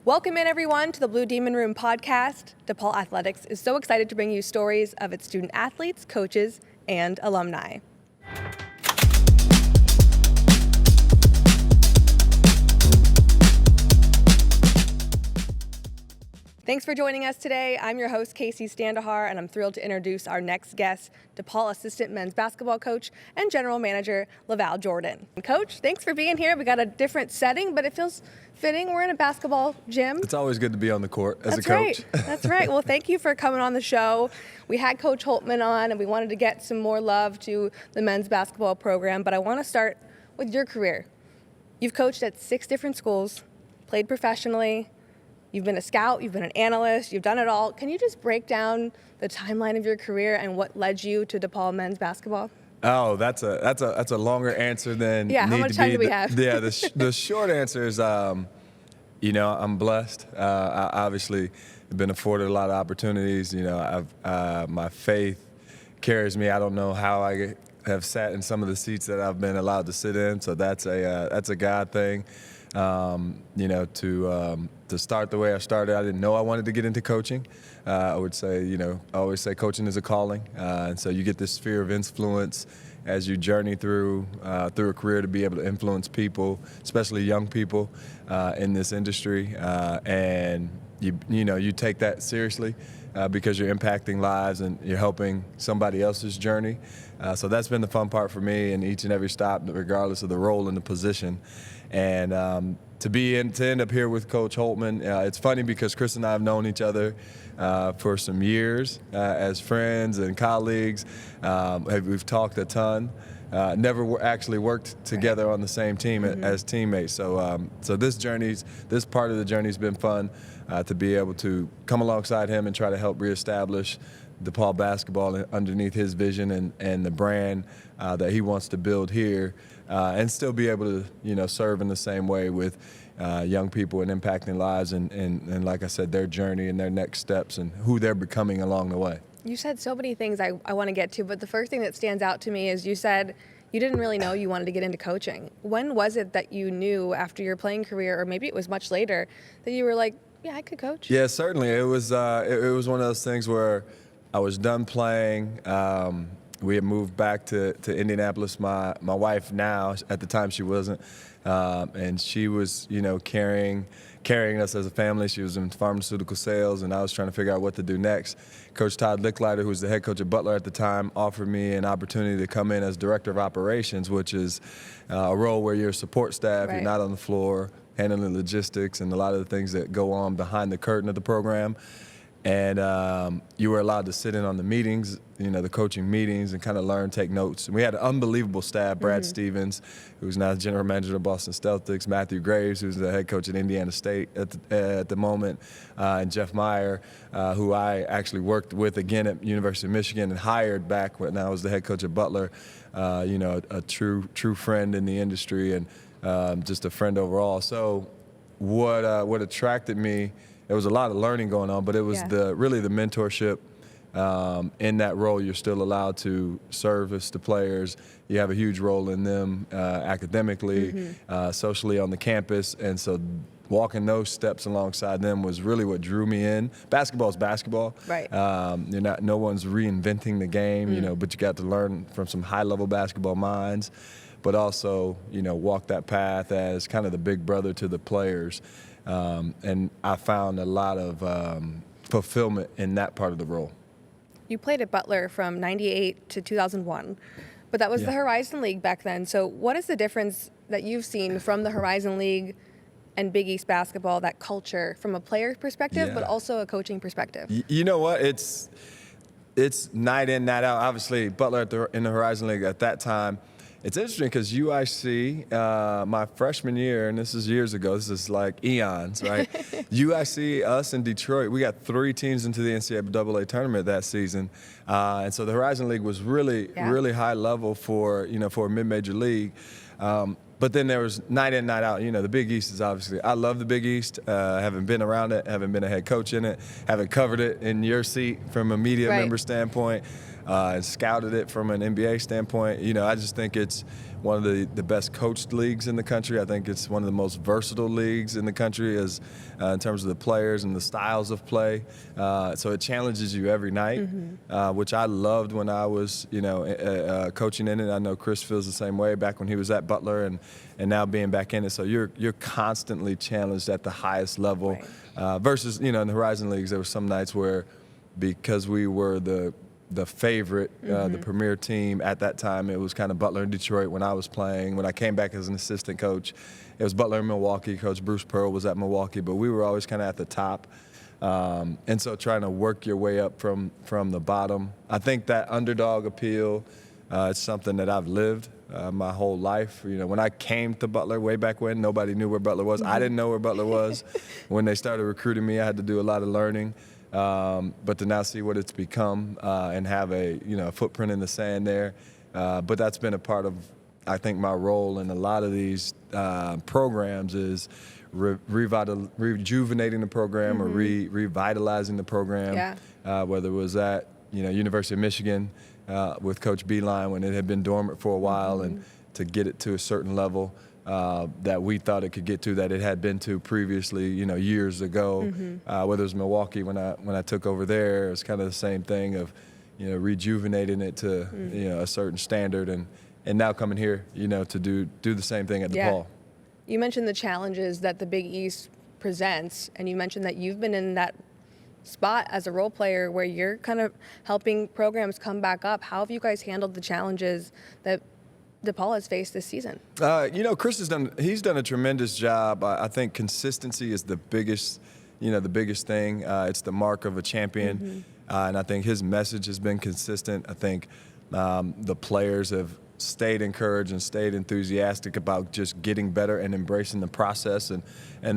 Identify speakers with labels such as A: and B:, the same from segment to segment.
A: Welcome in, everyone, to the Blue Demon Room podcast. DePaul Athletics is so excited to bring you stories of its student athletes, coaches, and alumni. Thanks for joining us today. I'm your host, Casey Standahar, and I'm thrilled to introduce our next guest, DePaul assistant men's basketball coach and general manager, LaVall Jordan. Coach, thanks for being here. We got a different setting, but it feels fitting. We're in a basketball gym.
B: It's always good to be on the court as a coach.
A: Right. That's right. Well, thank you for coming on the show. We had Coach Holtman on, and we wanted to get some more love to the men's basketball program, but I want to start with your career. You've coached at 6 different schools, played professionally. You've been a scout, you've been an analyst, you've done it all. Can you just break down the timeline of your career and what led you to DePaul men's basketball?
B: Oh, that's a longer answer than
A: how much time do we have?
B: The short answer is, I'm blessed. I obviously have been afforded a lot of opportunities. My faith carries me. I don't know how I have sat in some of the seats that I've been allowed to sit in. So that's a God thing. To start the way I started, I didn't know I wanted to get into coaching. I would say, I always say coaching is a calling. And so you get this sphere of influence as you journey through a career to be able to influence people, especially young people in this industry. And you take that seriously because you're impacting lives and you're helping somebody else's journey. So that's been the fun part for me in each and every stop, regardless of the role and the position. And to end up here with Coach Holtman, it's funny because Chris and I have known each other for some years as friends and colleagues. We've talked a ton. Never actually worked together on the same team as teammates. So this part of the journey's been fun to be able to come alongside him and try to help reestablish DePaul basketball underneath his vision and the brand that he wants to build here, and still be able to serve in the same way with young people and impacting lives and like I said, their journey and their next steps and who they're becoming along the way.
A: You said so many things I want to get to, but the first thing that stands out to me is you said you didn't really know you wanted to get into coaching. When was it that you knew after your playing career, or maybe it was much later, that you were like, yeah, I could coach?
B: Yeah, certainly. It was one of those things where I was done playing. We had moved back to Indianapolis. My wife now, at the time she wasn't, and she was carrying us as a family. She was in pharmaceutical sales, and I was trying to figure out what to do next. Coach Todd Licklider, who was the head coach at Butler at the time, offered me an opportunity to come in as director of operations, which is a role where you're support staff, You're not on the floor, handling logistics and a lot of the things that go on behind the curtain of the program. And you were allowed to sit in on the meetings, the coaching meetings, and kind of learn, take notes. And we had an unbelievable staff: Brad Stevens, who's now the general manager of Boston Celtics; Matthew Graves, who's the head coach at Indiana State at the moment; and Jeff Meyer, who I actually worked with again at University of Michigan and hired back when I was the head coach at Butler. A true friend in the industry and just a friend overall. So what attracted me. There was a lot of learning going on, but it was really the mentorship. In that role, you're still allowed to service the players. You have a huge role in them academically, socially on the campus, and so walking those steps alongside them was really what drew me in. Basketball is basketball.
A: Right.
B: No one's reinventing the game, but you got to learn from some high-level basketball minds, but also, walk that path as kind of the big brother to the players. And I found a lot of fulfillment in that part of the role.
A: You played at Butler from 98 to 2001, but that was the Horizon League back then. So what is the difference that you've seen from the Horizon League and Big East basketball, that culture, from a player perspective, but also a coaching perspective?
B: You know what? It's night in, night out. Obviously, Butler in the Horizon League at that time, it's interesting because UIC, my freshman year, and this is years ago, this is like eons, right? UIC, us in Detroit, we got 3 teams into the NCAA tournament that season. And so the Horizon League was really high level for a mid-major league. But then there was night in, night out. The Big East is obviously, I love the Big East. Haven't been around it, haven't been a head coach in it, haven't covered it in your seat from a media member standpoint. and scouted it from an NBA standpoint. I just think it's one of the best coached leagues in the country. I think it's one of the most versatile leagues in the country as in terms of the players and the styles of play. So it challenges you every night, which I loved when I was, coaching in it. I know Chris feels the same way back when he was at Butler and now being back in it. So you're constantly challenged at the highest level.
A: Right.
B: Versus, in the Horizon Leagues, there were some nights where, because we were the favorite, the premier team at that time, it was kind of Butler and Detroit when I was playing. When I came back as an assistant coach, it was Butler and Milwaukee. Coach Bruce Pearl was at Milwaukee, but we were always kind of at the top. And so trying to work your way up from the bottom. I think that underdog appeal is something that I've lived my whole life. When I came to Butler way back when, nobody knew where Butler was. I didn't know where Butler was. When they started recruiting me, I had to do a lot of learning. But to now see what it's become and have a footprint in the sand there. But that's been a part of, I think, my role in a lot of these programs is rejuvenating the program or revitalizing the program. Whether it was at University of Michigan with Coach Beeline when it had been dormant for a while, and to get it to a certain level that we thought it could get to, that it had been to previously, years ago. Whether it was Milwaukee when I took over there, it was kind of the same thing of, rejuvenating it to a certain standard, and now coming here, to do the same thing at DePaul.
A: You mentioned the challenges that the Big East presents, and you mentioned that you've been in that spot as a role player where you're kind of helping programs come back up. How have you guys handled the challenges that DePaul has faced this season?
B: Chris he's done a tremendous job. I think consistency is the biggest thing. It's the mark of a champion. And I think his message has been consistent. I think the players have stayed encouraged and stayed enthusiastic about just getting better and embracing the process, and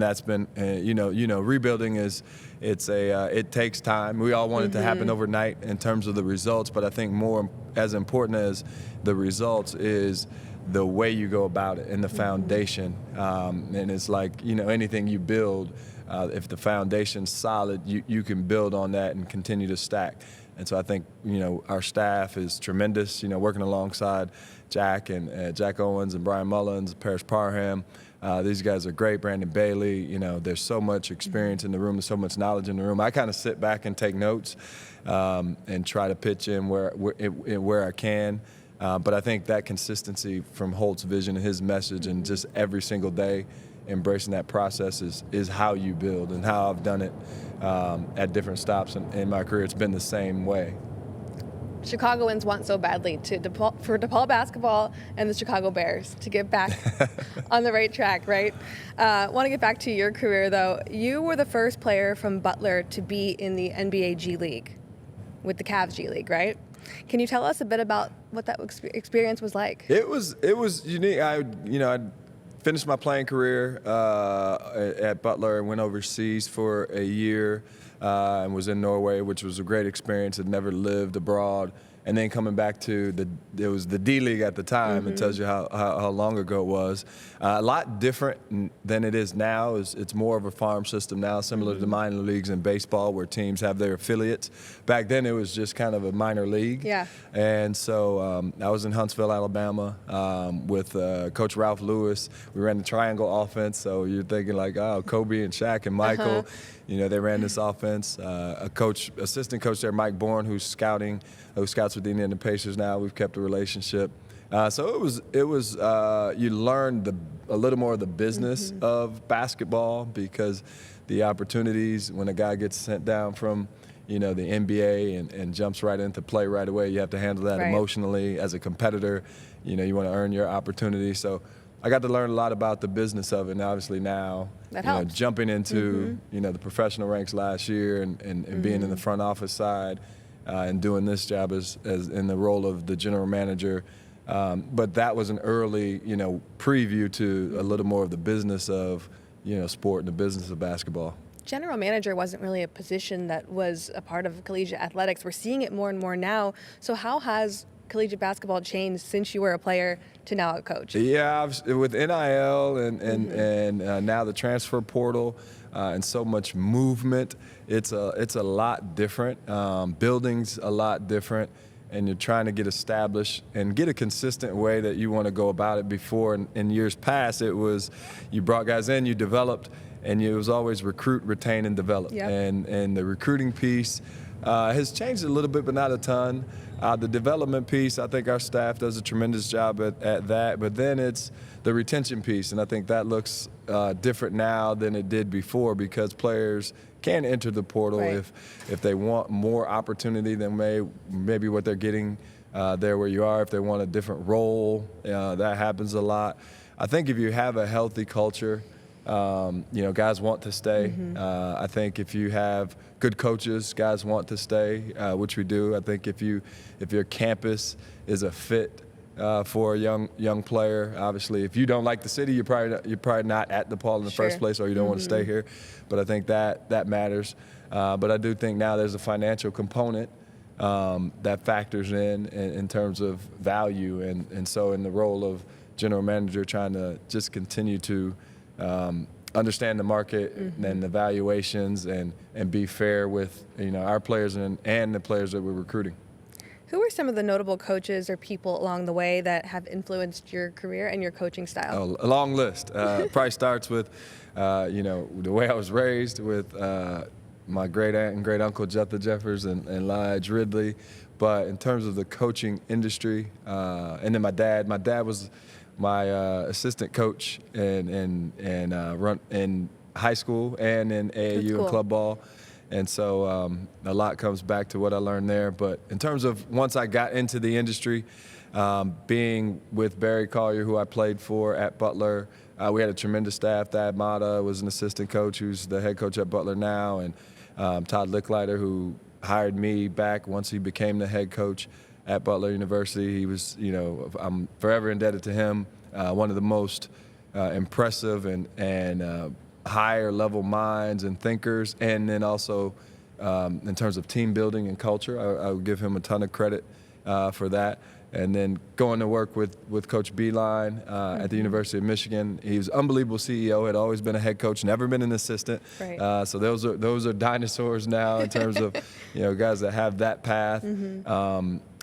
B: that's been rebuilding it takes time. We all want it to happen overnight in terms of the results, but I think more as important as the results is the way you go about it and the foundation. And it's like anything you build, if the foundation's solid, you can build on that and continue to stack. And so I think, our staff is tremendous, working alongside Jack and Jack Owens and Brian Mullins, Parrish Parham. These guys are great. Brandon Bailey, there's so much experience in the room, there's so much knowledge in the room. I kind of sit back and take notes and try to pitch in where I can. But I think that consistency from Holt's vision and his message and just every single day embracing that process is how you build, and how I've done it at different stops in my career. It's been the same way.
A: Chicagoans want so badly for DePaul basketball and the Chicago Bears to get back on the right track, right? Want to get back to your career, though. You were the first player from Butler to be in the NBA G League with the Cavs G League, right? Can you tell us a bit about what that experience was like?
B: It was unique. I finished my playing career at Butler and went overseas for a year and was in Norway, which was a great experience. Had never lived abroad. And then coming back to it was the D League at the time. It tells you how long ago it was. A lot different than it is now. It's more of a farm system now, similar to the minor leagues in baseball, where teams have their affiliates. Back then, it was just kind of a minor league.
A: Yeah.
B: And so I was in Huntsville, Alabama, with Coach Ralph Lewis. We ran the triangle offense, so you're thinking like, oh, Kobe and Shaq and Michael. They ran this offense. Assistant coach there, Mike Bourne, who scouts with the Indiana Pacers now. We've kept a relationship. So it was you learned a little more of the business of basketball, because the opportunities when a guy gets sent down from the NBA and jumps right into play right away, you have to handle that emotionally as a competitor. You want to earn your opportunity. So I got to learn a lot about the business of it, and obviously now jumping into the professional ranks last year and being in the front office side and doing this job as in the role of the general manager. But that was an early preview to a little more of the business of sport and the business of basketball.
A: General manager wasn't really a position that was a part of collegiate athletics. We're seeing it more and more now. So how has collegiate basketball changed since you were a player to now a coach?
B: Yeah, with NIL and now the transfer portal and so much movement, it's a lot different. Buildings a lot different. and you're trying to get established and get a consistent way that you want to go about it. Before, in years past, it was you brought guys in, you developed, and it was always recruit, retain, and develop.
A: Yep.
B: And the recruiting piece has changed a little bit, but not a ton. The development piece, I think our staff does a tremendous job at that, but then it's the retention piece, and I think that looks different now than it did before, because players can enter the portal
A: right.
B: if they want more opportunity than maybe what they're getting there where you are. If they want a different role, that happens a lot. I think if you have a healthy culture, guys want to stay.
A: Mm-hmm.
B: I think if you have good coaches, guys want to stay, which we do. I think if your campus is a fit for a young player, obviously, if you don't like the city, you're probably not at DePaul in the
A: Sure.
B: first place, or you don't want to stay here. But I think that matters. But I do think now there's a financial component that factors in terms of value, and so in the role of general manager, trying to just continue to understand the market and the valuations and be fair with our players and the players that we're recruiting.
A: Who are some of the notable coaches or people along the way that have influenced your career and your coaching style?
B: Oh, a long list. Probably starts with, the way I was raised with my great aunt and great uncle Jethro Jeffers and Lige Ridley. But in terms of the coaching industry, and then my dad was my assistant coach in high school and in AAU
A: cool.
B: and club ball. And so a lot comes back to what I learned there. But in terms of once I got into the industry, being with Barry Collier, who I played for at Butler, we had a tremendous staff. Thad Mata was an assistant coach who's the head coach at Butler now, and Todd Licklider, who hired me back once he became the head coach at Butler University. He was, I'm forever indebted to him. One of the most impressive and higher level minds and thinkers, and then also in terms of team building and culture, I would give him a ton of credit for that. And then going to work with Coach Beeline at the University of Michigan. He was an unbelievable CEO, had always been a head coach, never been an assistant.
A: Right.
B: So those are dinosaurs now in terms of guys that have that path.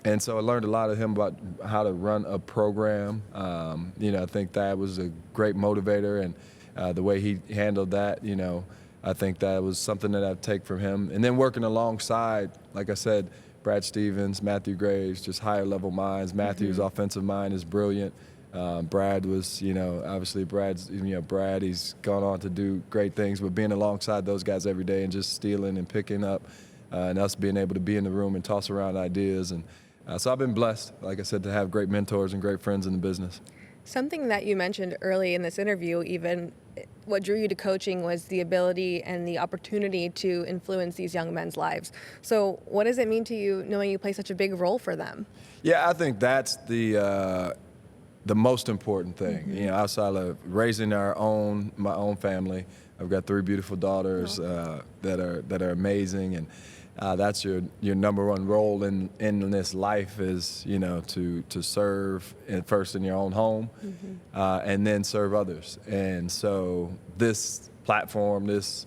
B: And so I learned a lot of him about how to run a program. I think that was a great motivator, and the way he handled that, I think that was something that I'd take from him. And then working alongside, like I said, Brad Stevens, Matthew Graves, just higher level minds. Matthew's offensive mind is brilliant. Brad was, obviously Brad, he's gone on to do great things, but being alongside those guys every day and just stealing and picking up and us being able to be in the room and toss around ideas. And so I've been blessed, like I said, to have great mentors and great friends in the business.
A: Something that you mentioned early in this interview, even what drew you to coaching, was the ability and the opportunity to influence these young men's lives. So what does it mean to you knowing you play such a big role for them?
B: Yeah, I think that's the most important thing. Outside of raising my own family, I've got 3 beautiful daughters that are amazing, and that's your number one role in this life is to serve first in your own home, and then serve others. And so this platform, this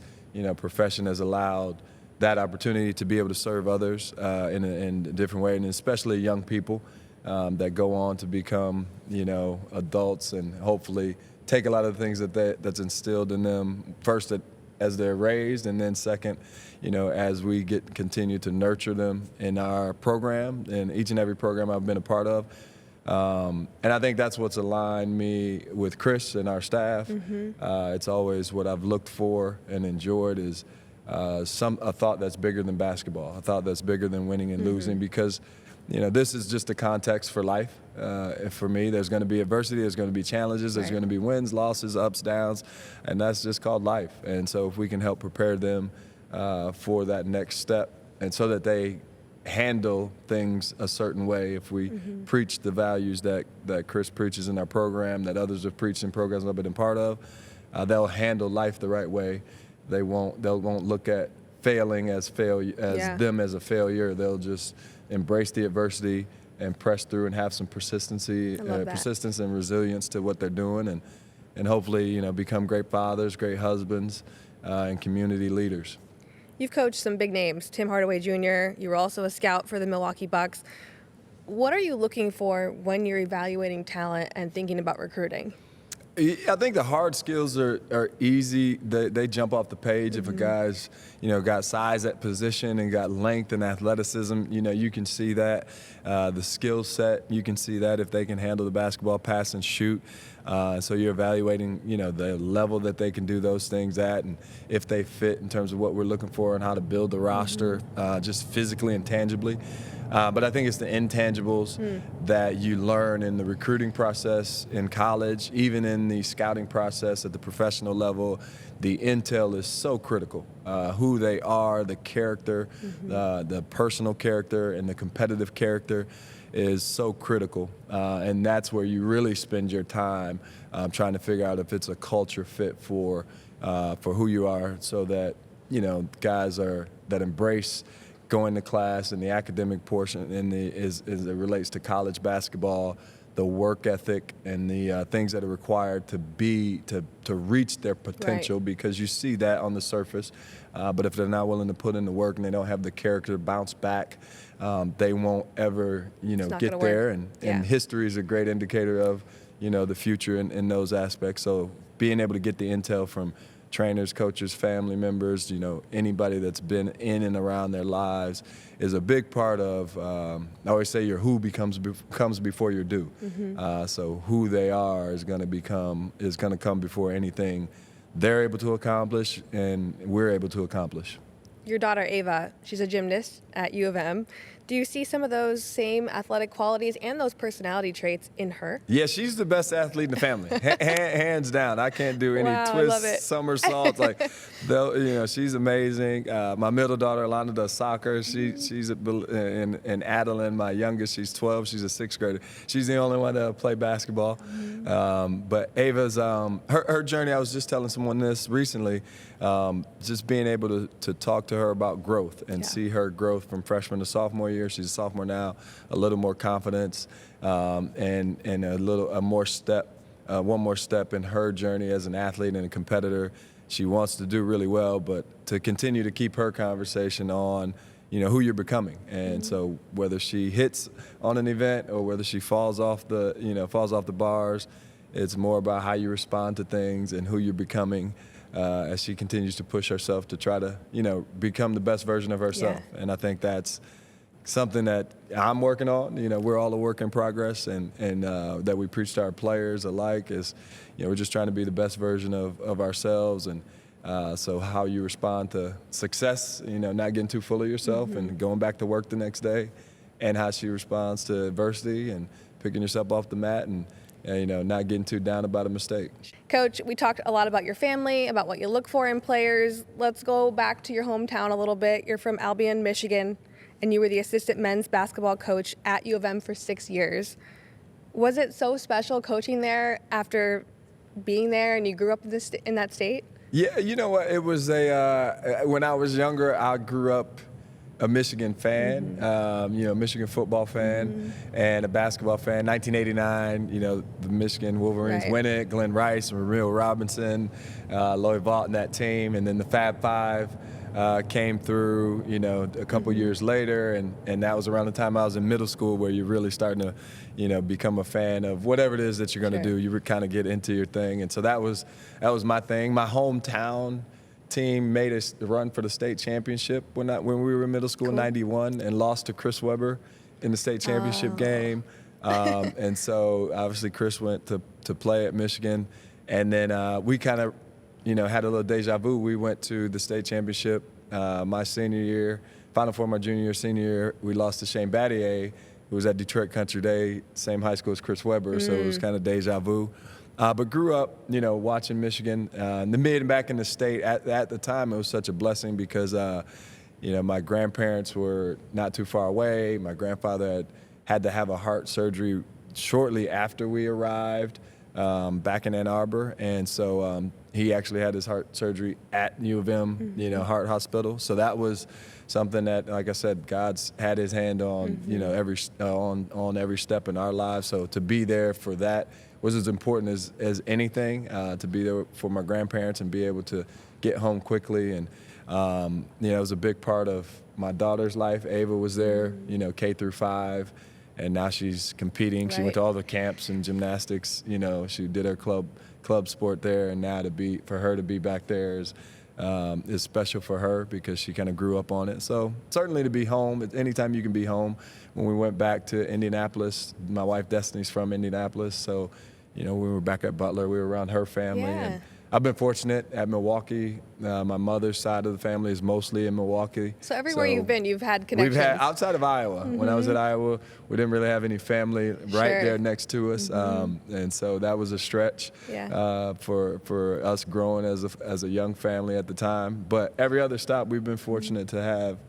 B: profession has allowed that opportunity to be able to serve others in a different way, and especially young people that go on to become adults and hopefully take a lot of the things that's instilled in them first as they're raised, and then second, as we continue to nurture them in our program, in each and every program I've been a part of. And I think that's what's aligned me with Chris and our staff. It's always what I've looked for and enjoyed is a thought that's bigger than basketball, a thought that's bigger than winning and losing, because this is just the context for life. For me, there's going to be adversity, there's going to be challenges, there's going to be wins, losses, ups, downs, and that's just called life. And so if we can help prepare them for that next step, and so that they handle things a certain way, if we preach the values that Chris preaches in our program, that others have preached in programs I've been a part of, they'll handle life the right way. They won't look at failing as them as a failure. They'll just embrace the adversity and press through and have some persistence and resilience to what they're doing, and hopefully become great fathers, great husbands, and community leaders.
A: You've coached some big names, Tim Hardaway Jr. You were also a scout for the Milwaukee Bucks. What are you looking for when you're evaluating talent and thinking about recruiting?
B: I think the hard skills are easy. They jump off the page. If a guy's, got size at position and got length and athleticism, you can see that. The skill set, you can see that if they can handle the basketball, pass and shoot. So you're evaluating, the level that they can do those things at, and if they fit in terms of what we're looking for and how to build the roster, just physically and tangibly. But I think it's the intangibles that you learn in the recruiting process in college, even in the scouting process at the professional level. The intel is so critical. Who they are, the character, the personal character, and the competitive character is so critical. And that's where you really spend your time trying to figure out if it's a culture fit for who you are, so that, guys that embrace going to class and the academic portion and as it relates to college basketball, the work ethic and the things that are required to reach their potential,
A: Right.
B: because you see that on the surface. But if they're not willing to put in the work and they don't have the character to bounce back, they won't ever,
A: not
B: get
A: gonna
B: there.
A: work.
B: And
A: Yeah.
B: history is a great indicator of, the future in those aspects. So being able to get the intel from trainers, coaches, family members, anybody that's been in and around their lives is a big part of, I always say your who comes before your do. So who they are is going to come before anything they're able to accomplish and we're able to accomplish.
A: Your daughter, Ava, she's a gymnast at U of M. Do you see some of those same athletic qualities and those personality traits in her?
B: Yeah, she's the best athlete in the family, hands down. I can't do any
A: Wow, I love it.
B: twists, somersaults. She's amazing. My middle daughter, Alana, does soccer. She's and Adeline, my youngest, she's 12. She's a sixth grader. She's the only one to play basketball. But Ava's her journey. I was just telling someone this recently. Just being able to talk to her about growth and see her growth from freshman to sophomore year. She's a sophomore now, a little more confidence, and one more step in her journey as an athlete and a competitor. She wants to do really well, but to continue to keep her conversation on, who you're becoming. And so whether she hits on an event or whether she falls off the bars, it's more about how you respond to things and who you're becoming. As she continues to push herself to try to, become the best version of herself.
A: Yeah.
B: And I think that's something that I'm working on. We're all a work in progress, and that we preach to our players alike is, we're just trying to be the best version of ourselves. And so how you respond to success, not getting too full of yourself and going back to work the next day, and how she responds to adversity and picking yourself off the mat and not getting too down about a mistake.
A: Coach, we talked a lot about your family, about what you look for in players. Let's go back to your hometown a little bit. You're from Albion, Michigan, and you were the assistant men's basketball coach at U of M for 6 years. Was it so special coaching there after being there and you grew up in that state?
B: Yeah, you know what? It was when I was younger, I grew up a Michigan fan, Michigan football fan, and a basketball fan. 1989, the Michigan Wolverines win it. Glenn Rice, Ramil Robinson, Lloyd Vaughton, that team, and then the Fab Five came through, a couple years later, and that was around the time I was in middle school, where you're really starting to, become a fan of whatever it is that you're going to do. You kind of get into your thing, and so that was my thing. My hometown team made us run for the state championship when we were in middle school in '91 and lost to Chris Webber in the state championship game. And so obviously Chris went to play at Michigan, and then we kind of had a little deja vu. We went to the state championship my senior year, Final Four my junior year, senior year. We lost to Shane Battier, who was at Detroit Country Day, same high school as Chris Webber, so it was kind of deja vu. But grew up, watching Michigan. The mid and back in the state, at the time, it was such a blessing because, my grandparents were not too far away. My grandfather had to have a heart surgery shortly after we arrived back in Ann Arbor. And so he actually had his heart surgery at U of M, Heart Hospital. So that was something that, like I said, God's had his hand on, on every step in our lives. So to be there for that was as important as anything, to be there for my grandparents and be able to get home quickly. And, it was a big part of my daughter's life. Ava was there, K through 5. and now she's competing. She went to all the camps in gymnastics. You know, she did her club sport there, and now for her to be back there is special for her because she kind of grew up on it. So certainly to be home, anytime you can be home. When we went back to Indianapolis, my wife Destiny's from Indianapolis, so you know, we were back at Butler, we were around her family.
A: Yeah.
B: And I've been fortunate at Milwaukee. My mother's side of the family is mostly in Milwaukee.
A: So everywhere you've been, you've had connections.
B: We've had, outside of Iowa. When I was at Iowa, we didn't really have any family right there next to us. And so that was a stretch for us growing as a young family at the time. But every other stop, we've been fortunate to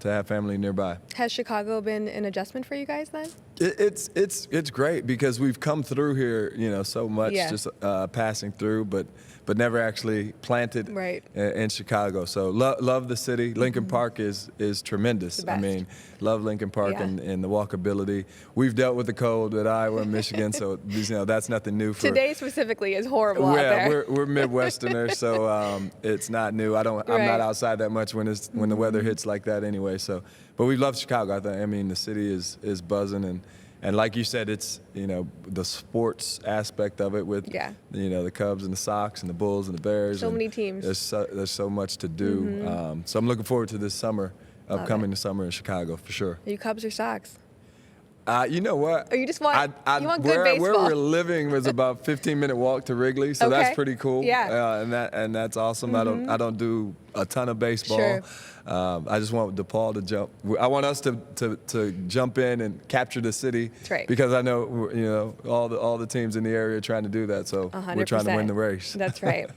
B: have family nearby.
A: Has Chicago been an adjustment for you guys then?
B: It's great because we've come through here, you know, so much just passing through, but never actually planted in Chicago. So love the city. Lincoln Park is tremendous. I mean, love Lincoln Park and the walkability. We've dealt with the cold at Iowa and Michigan, so you know that's nothing new.
A: Today specifically is horrible out there.
B: We're Midwesterners, so it's not new. I'm not outside that much when the weather hits like that anyway. So, but we love Chicago. I mean, the city is buzzing and like you said, it's, you know, the sports aspect of it with, you know, the Cubs and the Sox and the Bulls and the Bears.
A: So many teams.
B: There's so much to do. So I'm looking forward to this summer, upcoming summer in Chicago for sure.
A: Are you Cubs or Sox?
B: You know what?
A: Or you just want, you want good
B: where
A: baseball?
B: Where we're living was about 15-minute walk to Wrigley, so that's pretty cool.
A: Yeah.
B: And that's awesome. I don't do a ton of baseball.
A: Sure.
B: I just want DePaul to jump. I want us to jump in and capture the city.
A: That's right.
B: Because I know, you know, all the teams in the area are trying to do that. So
A: 100%.
B: We're trying to win the race.
A: That's right.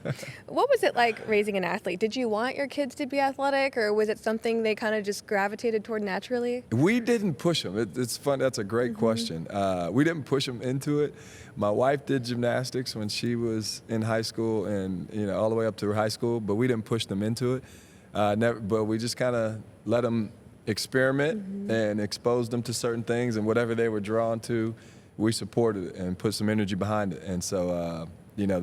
A: What was it like raising an athlete? Did you want your kids to be athletic, or was it something they kind of just gravitated toward naturally?
B: We didn't push them. It's fun. That's a great question. We didn't push them into it. My wife did gymnastics when she was in high school, and you know, all the way up to high school. But we didn't push them into it. But we just kind of let them experiment and expose them to certain things, and whatever they were drawn to, we supported it and put some energy behind it. And so, you know,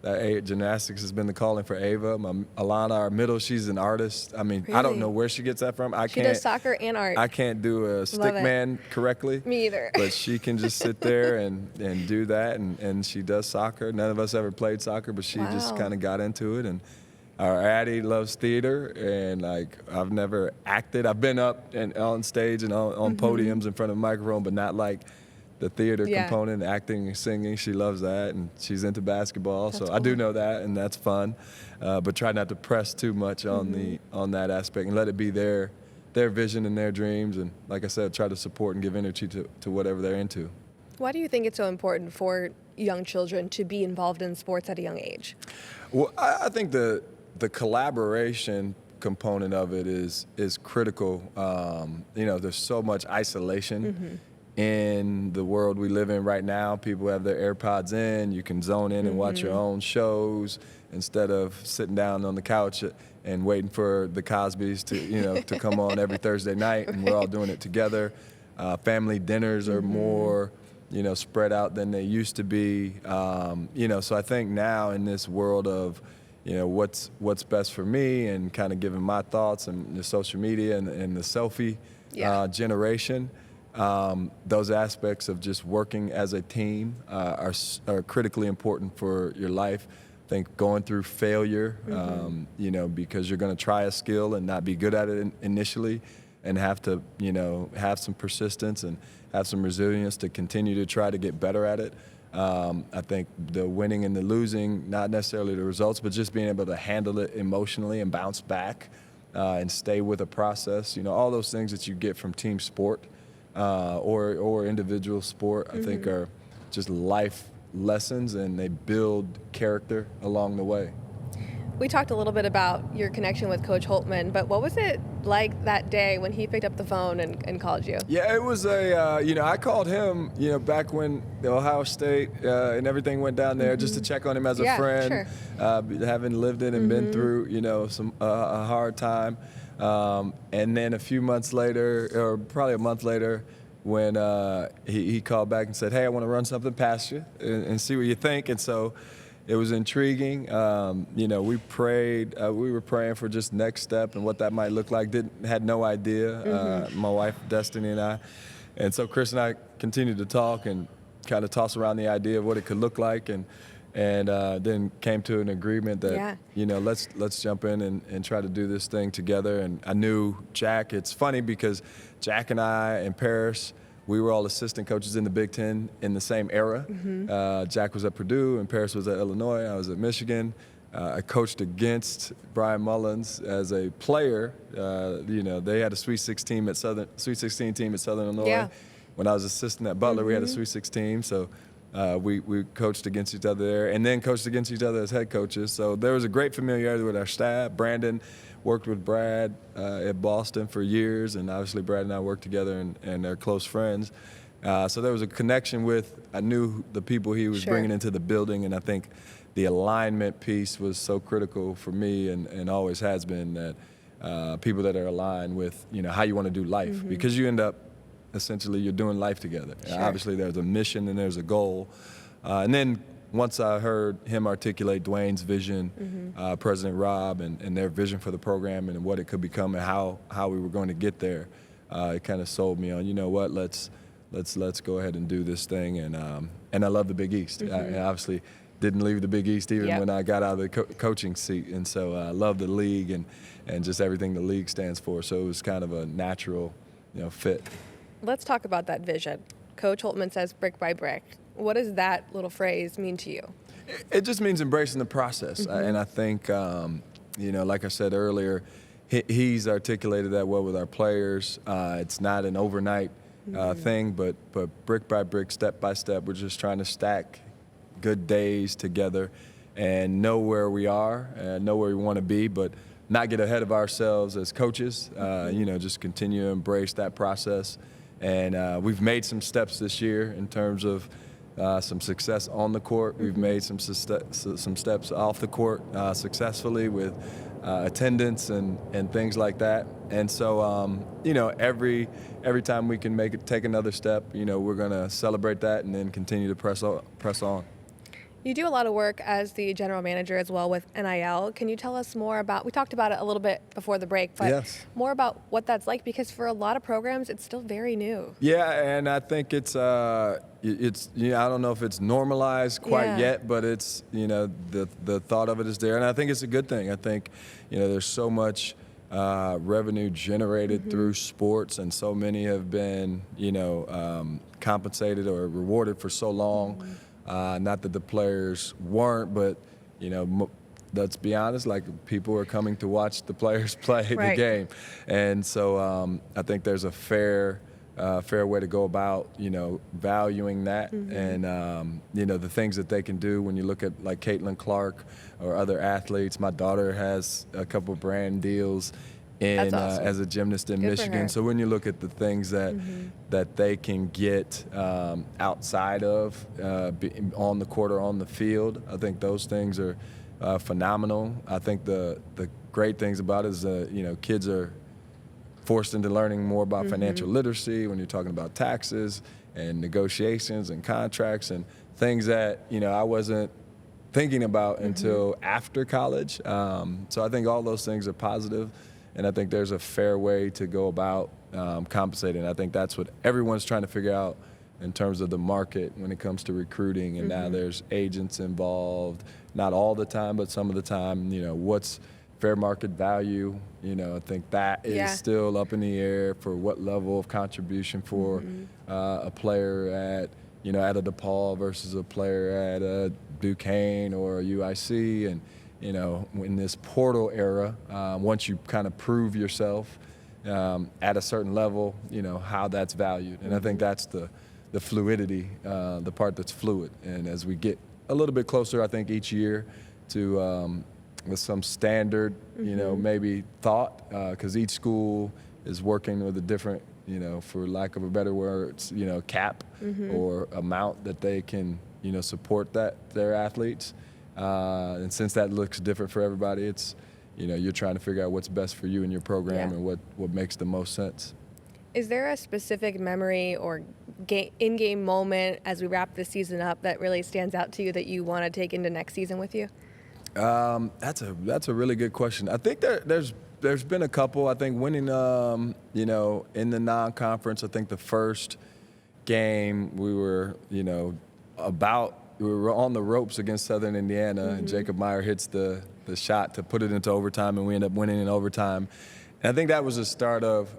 B: gymnastics has been the calling for Ava. Alana, our middle, she's an artist. I mean, I don't know where she gets that from.
A: She does soccer and art.
B: I can't do a stick man correctly.
A: Me either.
B: But she can just sit there and do that, and she does soccer. None of us ever played soccer, but she just kind of got into it. And our Addie loves theater, and like I've never acted. I've been up and on stage and on podiums in front of a microphone, but not like the theater component, acting and singing. She loves that, and she's into basketball. So I do know that, and that's fun. But try not to press too much on that aspect and let it be their vision and their dreams. And like I said, try to support and give energy to whatever they're into.
A: Why do you think it's so important for young children to be involved in sports at a young age?
B: Well, I think the collaboration component of it is critical. You know, there's so much isolation in the world we live in right now. People have their AirPods in. You can zone in and watch your own shows instead of sitting down on the couch and waiting for the Cosbys to come on every Thursday night, and we're all doing it together. Family dinners are more, you know, spread out than they used to be. You know, so I think now in this world of, you know, what's best for me, and kind of giving my thoughts, and the social media and the selfie generation, those aspects of just working as a team are critically important for your life. I think going through failure, you know, because you're going to try a skill and not be good at it initially, and have to, you know, have some persistence and have some resilience to continue to try to get better at it. I think the winning and the losing, not necessarily the results, but just being able to handle it emotionally and bounce back and stay with a process. You know, all those things that you get from team sport or individual sport, I think are just life lessons, and they build character along the way.
A: We talked a little bit about your connection with Coach Holtman, but what was it like that day when he picked up the phone and called you?
B: Yeah, it was you know, I called him, you know, back when the Ohio State and everything went down there, just to check on him as a friend, having lived it and been through, you know, a hard time. And then a few months later, or probably a month later, when he called back and said, hey, I want to run something past you and see what you think. And so it was intriguing. You know, we prayed. We were praying for just next step and what that might look like. Had no idea. My wife, Destiny, and I. And so Chris and I continued to talk and kind of toss around the idea of what it could look like, and then came to an agreement that let's jump in and try to do this thing together. And I knew Jack. It's funny because Jack and I and Paris, we were all assistant coaches in the Big Ten in the same era. Jack was at Purdue and Paris was at Illinois. I was at Michigan. I coached against Brian Mullins as a player. They had a Sweet 16 team at Southern Illinois.
A: Yeah.
B: When I was assistant at Butler, we had a Sweet 16. So we coached against each other there, and then coached against each other as head coaches. So there was a great familiarity with our staff. Brandon worked with Brad at Boston for years, and obviously Brad and I worked together and they're close friends. So there was a connection with, I knew the people he was bringing into the building, and I think the alignment piece was so critical for me and always has been, that people that are aligned with, how you want to do life, because you end up, essentially, you're doing life together. Obviously, there's a mission and there's a goal. And then once I heard him articulate Dwayne's vision, President Rob, and their vision for the program and what it could become and how we were going to get there, it kind of sold me on, you know what, let's go ahead and do this thing. And I love the Big East. I obviously didn't leave the Big East even when I got out of the coaching seat. And so I love the league and just everything the league stands for. So it was kind of a natural fit.
A: Let's talk about that vision. Coach Holtman says brick by brick. What does that little phrase mean to you?
B: It just means embracing the process. And I think, like I said earlier, he's articulated that well with our players. It's not an overnight thing, but brick by brick, step by step, we're just trying to stack good days together and know where we are, know where we want to be, but not get ahead of ourselves as coaches. Just continue to embrace that process. And we've made some steps this year in terms of some success on the court. We've made some steps off the court successfully with attendance and things like that. And so, every time we can take another step, we're going to celebrate that and then continue to press on.
A: You do a lot of work as the general manager as well with NIL. Can you tell us more about, we talked about it a little bit before the break, but more about what that's like, because for a lot of programs, it's still very new. Yeah,
B: and I think it's I don't know if it's normalized quite yet, but it's, the thought of it is there. And I think it's a good thing. I think, there's so much revenue generated through sports, and so many have been, compensated or rewarded for so long. Not that the players weren't, but, let's be honest, like, people are coming to watch the players play the game. And so I think there's a fair way to go about, valuing that and, the things that they can do when you look at, like, Caitlin Clark or other athletes. My daughter has a couple of brand deals as a gymnast in Michigan. So when you look at the things that they can get outside of on the court or on the field, I think those things are phenomenal. I think the great things about it is kids are forced into learning more about financial literacy when you're talking about taxes and negotiations and contracts and things that I wasn't thinking about until after college. So I think all those things are positive. And I think there's a fair way to go about compensating. I think that's what everyone's trying to figure out in terms of the market when it comes to recruiting. And now there's agents involved, not all the time, but some of the time, what's fair market value. I think that is still up in the air for what level of contribution for a player at a DePaul versus a player at a Duquesne or a UIC. And in this portal era, once you kind of prove yourself at a certain level, how that's valued. And I think that's the fluidity, the part that's fluid. And as we get a little bit closer, I think each year to with some standard, maybe thought, because each school is working with a different, for lack of a better word, cap or amount that they can, support their athletes. And since that looks different for everybody, it's, you're trying to figure out what's best for you and your program and what makes the most sense.
A: Is there a specific memory or in-game moment as we wrap this season up that really stands out to you that you want to take into next season with you?
B: That's a really good question. I think there's there's been a couple. I think winning, you know, in the non-conference. I think the first game we were, you know, we were on the ropes against Southern Indiana, and Jacob Meyer hits the shot to put it into overtime, and we end up winning in overtime. And I think that was the start of,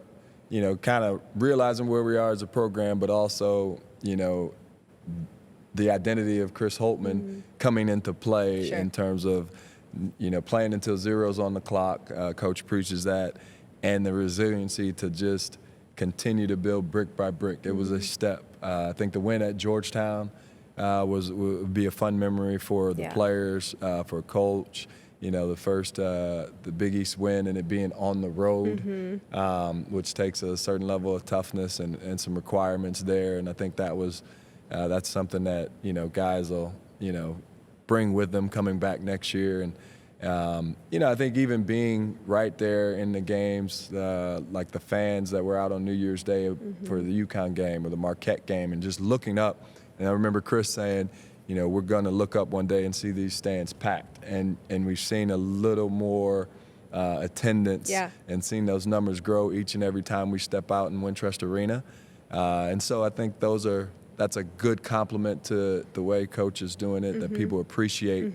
B: you know, kind of realizing where we are as a program, but also, you know, the identity of Chris Holtmann coming into play in terms of, you know, playing until zero's on the clock. Coach preaches that, and the resiliency to just continue to build brick by brick. It was a step. I think the win at Georgetown would be a fun memory for the players, for coach. You know, the first, the Big East win and it being on the road, which takes a certain level of toughness and some requirements there. And I think that was, that's something that, you know, guys will, you know, bring with them coming back next year. And, you know, I think even being right there in the games, like the fans that were out on New Year's Day for the UConn game or the Marquette game, and just looking up. And I remember Chris saying, you know, we're going to look up one day and see these stands packed. And we've seen a little more attendance and seen those numbers grow each and every time we step out in Wintrust Arena. And so I think that's a good compliment to the way Coach is doing it, that people appreciate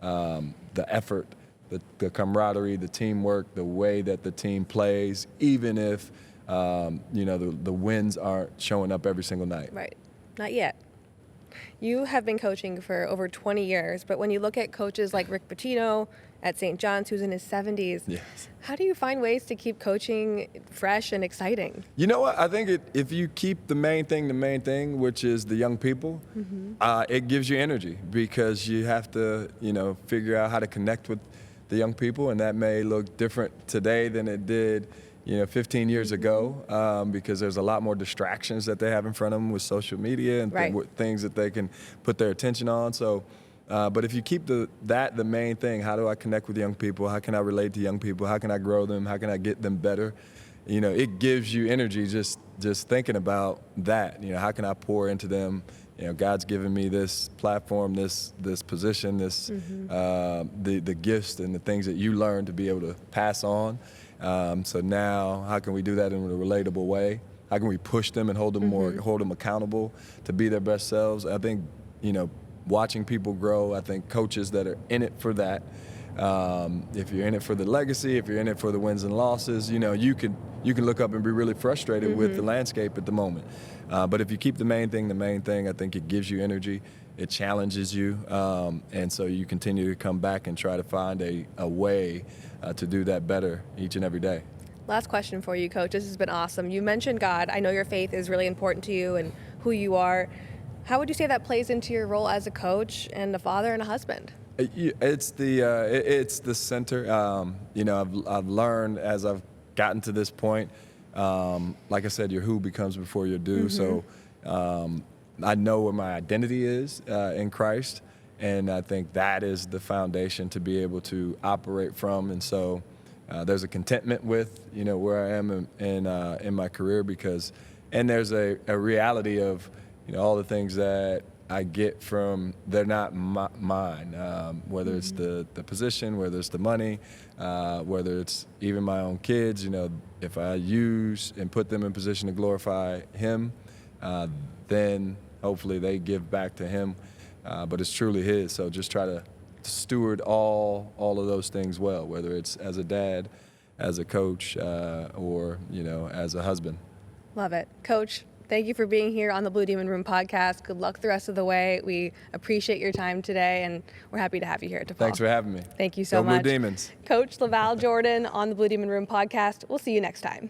B: the effort, the camaraderie, the teamwork, the way that the team plays, even if, you know, the wins aren't showing up every single night.
A: Right. Not yet. You have been coaching for over 20 years, but when you look at coaches like Rick Pitino at St. John's, who's in his 70s, how do you find ways to keep coaching fresh and exciting?
B: You know what? I think if you keep the main thing, which is the young people, it gives you energy, because you have to, you know, figure out how to connect with the young people, and that may look different today than it did, you know, 15 years ago, because there's a lot more distractions that they have in front of them with social media and things that they can put their attention on. So, but if you keep the main thing, how do I connect with young people? How can I relate to young people? How can I grow them? How can I get them better? You know, it gives you energy just thinking about that. You know, how can I pour into them? You know, God's given me this platform, this position, the gifts and the things that you learn to be able to pass on. So now, how can we do that in a relatable way? How can we push them and hold them accountable to be their best selves? I think, you know, watching people grow, I think coaches that are in it for that, if you're in it for the legacy, if you're in it for the wins and losses, you know, you can look up and be really frustrated with the landscape at the moment. But if you keep the main thing, I think it gives you energy, it challenges you, and so you continue to come back and try to find a way to do that better each and every day.
A: Last question for you, Coach. This has been awesome. You mentioned God. I know your faith is really important to you and who you are. How would you say that plays into your role as a coach and a father and a husband?
B: It's the center. You know, I've learned as I've gotten to this point. Like I said, your who becomes before your do. So I know what my identity is in Christ, and I think that is the foundation to be able to operate from. And so there's a contentment with, you know, where I am in my career, and there's a reality of, you know, all the things that I get from, they're not mine, whether it's the position, whether it's the money, whether it's even my own kids. You know, if I use and put them in position to glorify Him, then hopefully they give back to Him, but it's truly His. So just try to steward all of those things well, whether it's as a dad, as a coach, or, you know, as a husband.
A: Love it. Coach, thank you for being here on the Blue Demon Room podcast. Good luck the rest of the way. We appreciate your time today, and we're happy to have you here at DePaul.
B: Thanks for having me.
A: Thank you so
B: Go
A: much.
B: Blue Demons.
A: Coach LaVall Jordan on the Blue Demon Room podcast. We'll see you next time.